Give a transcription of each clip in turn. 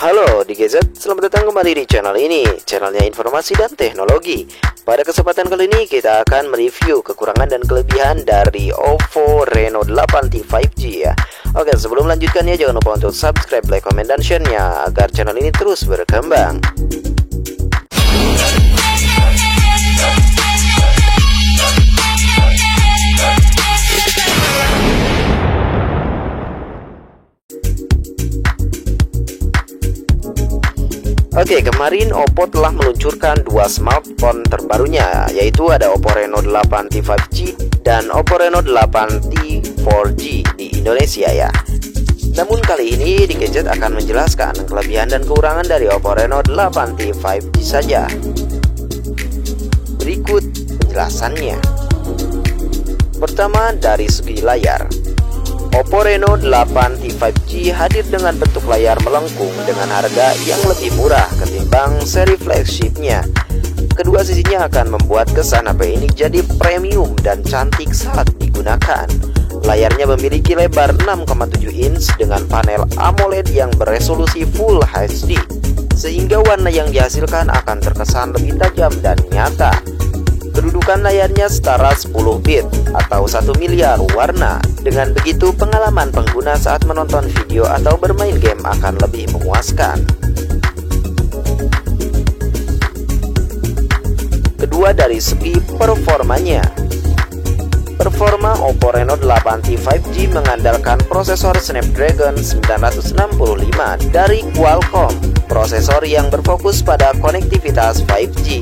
Halo DGZ, selamat datang kembali di channel ini, channelnya informasi dan teknologi. Pada kesempatan kali ini kita akan mereview kekurangan dan kelebihan dari Oppo Reno 8T 5G ya. Oke, sebelum melanjutkannya jangan lupa untuk subscribe, like, komen, dan share-nya agar channel ini terus berkembang. Oke, kemarin Oppo telah meluncurkan dua smartphone terbarunya, yaitu ada Oppo Reno 8T 5G dan Oppo Reno 8T 4G di Indonesia ya. Namun kali ini DGZ akan menjelaskan kelebihan dan kekurangan dari Oppo Reno 8T 5G saja. Berikut penjelasannya. Pertama, dari segi layar. Oppo Reno 8T 5G hadir dengan bentuk layar melengkung dengan harga yang lebih murah ketimbang seri flagshipnya. Kedua sisinya akan membuat kesan HP ini jadi premium dan cantik saat digunakan. Layarnya memiliki lebar 6,7 inch dengan panel AMOLED yang beresolusi Full HD, sehingga warna yang dihasilkan akan terkesan lebih tajam dan nyata. Kedudukan layarnya setara 10 bit atau 1 miliar warna. Dengan begitu pengalaman pengguna saat menonton video atau bermain game akan lebih memuaskan. Kedua, dari segi performanya. Performa Oppo Reno 8T 5G mengandalkan prosesor Snapdragon 965 dari Qualcomm, prosesor yang berfokus pada konektivitas 5G,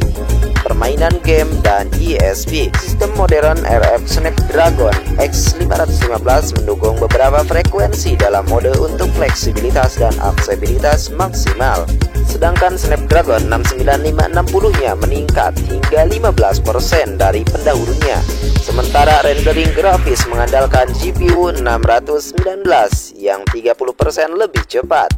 permainan game, dan ISP. Sistem modern RF Snapdragon X515 mendukung beberapa frekuensi dalam mode untuk fleksibilitas dan aksesibilitas maksimal. Sedangkan Snapdragon 69560-nya meningkat hingga 15% dari pendahulunya. Sementara rendering grafis mengandalkan GPU 619 yang 30% lebih cepat.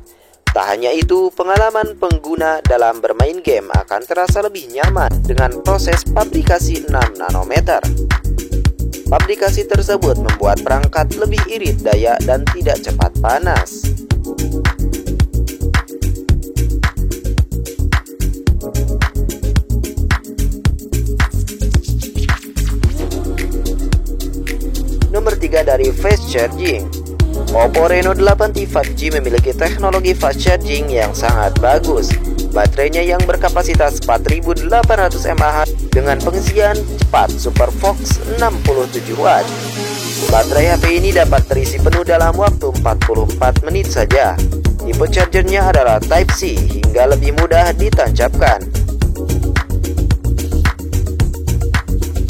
Tak hanya itu, pengalaman pengguna dalam bermain game akan terasa lebih nyaman dengan proses pabrikasi 6 nanometer. Pabrikasi tersebut membuat perangkat lebih irit daya dan tidak cepat panas. Nomor 3, dari fast charging. Oppo Reno 8T 5G memiliki teknologi fast charging yang sangat bagus. Baterainya yang berkapasitas 4800 mAh dengan pengisian cepat SuperFox 67 watt. Baterai HP ini dapat terisi penuh dalam waktu 44 menit saja. Tipe chargernya adalah Type-C hingga lebih mudah ditancapkan.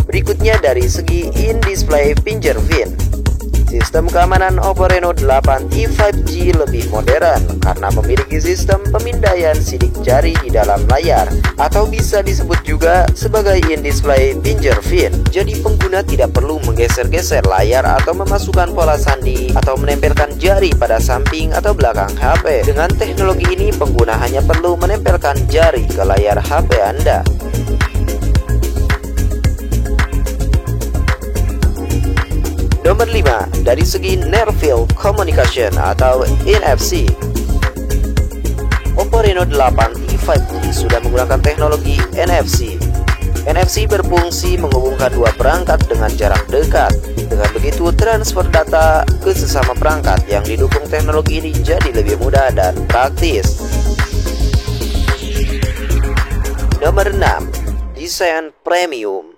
Berikutnya, dari segi in-display fingerprint. Sistem keamanan Oppo Reno 8T 5G lebih modern karena memiliki sistem pemindaian sidik jari di dalam layar, atau bisa disebut juga sebagai in-display fingerprint. Jadi pengguna tidak perlu menggeser-geser layar atau memasukkan pola sandi atau menempelkan jari pada samping atau belakang HP. Dengan teknologi ini pengguna hanya perlu menempelkan jari ke layar HP Anda. Nomor 5, dari segi Near Field Communication atau NFC. Oppo Reno 8T 5G sudah menggunakan teknologi NFC. NFC berfungsi menghubungkan dua perangkat dengan jarak dekat. Dengan begitu transfer data ke sesama perangkat yang didukung teknologi ini jadi lebih mudah dan praktis. Nomor 6, desain premium.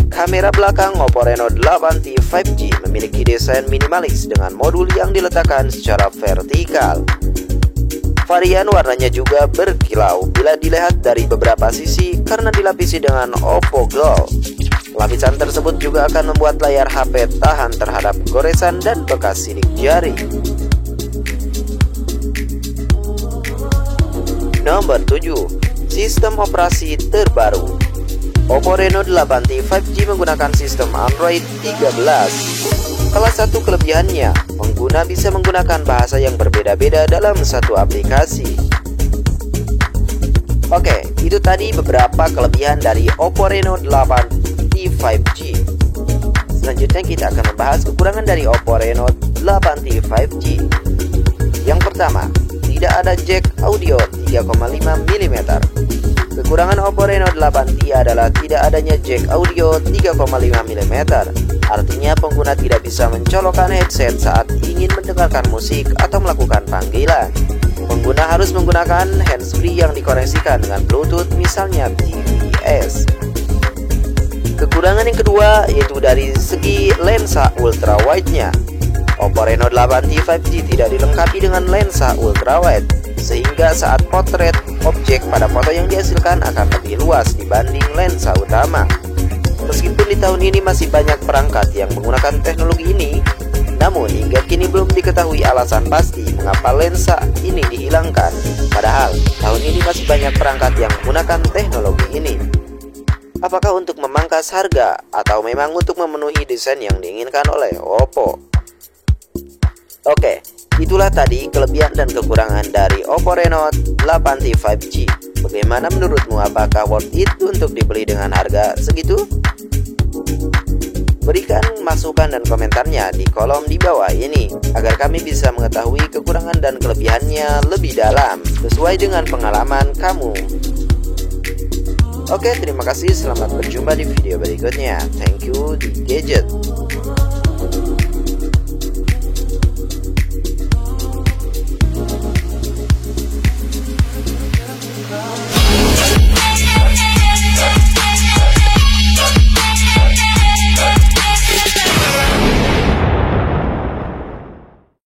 Kamera belakang Oppo Reno 8T 5G memiliki desain minimalis dengan modul yang diletakkan secara vertikal. Varian warnanya juga berkilau bila dilihat dari beberapa sisi karena dilapisi dengan Oppo Gold. Lapisan tersebut juga akan membuat layar HP tahan terhadap goresan dan bekas sidik jari. Nomor 7, sistem operasi terbaru. Oppo Reno 8T 5G menggunakan sistem Android 13. Salah satu kelebihannya, pengguna bisa menggunakan bahasa yang berbeda-beda dalam satu aplikasi. Oke, itu tadi beberapa kelebihan dari Oppo Reno 8T 5G. Selanjutnya kita akan membahas kekurangan dari Oppo Reno 8T 5G. Yang pertama, tidak ada jack audio 3,5 mm. Kekurangan Oppo Reno 8T adalah tidak adanya jack audio 3,5 mm. Artinya pengguna tidak bisa mencolokkan headset saat ingin mendengarkan musik atau melakukan panggilan. Pengguna harus menggunakan handsfree yang dikoneksikan dengan Bluetooth, misalnya TVS. Kekurangan yang kedua yaitu dari segi lensa ultrawide-nya. Oppo Reno 8T 5G tidak dilengkapi dengan lensa ultrawide, sehingga saat potret objek pada foto yang dihasilkan akan lebih luas dibanding lensa utama. Meskipun di tahun ini masih banyak perangkat yang menggunakan teknologi ini, namun hingga kini belum diketahui alasan pasti mengapa lensa ini dihilangkan. Padahal tahun ini masih banyak perangkat yang menggunakan teknologi ini. Apakah untuk memangkas harga atau memang untuk memenuhi desain yang diinginkan oleh Oppo? Oke, itulah tadi kelebihan dan kekurangan dari Oppo Reno 8T 5G. Bagaimana menurutmu, apakah worth it untuk dibeli dengan harga segitu? Berikan masukan dan komentarnya di kolom di bawah ini, agar kami bisa mengetahui kekurangan dan kelebihannya lebih dalam, sesuai dengan pengalaman kamu. Oke, terima kasih, selamat berjumpa di video berikutnya. Thank you di Gadget.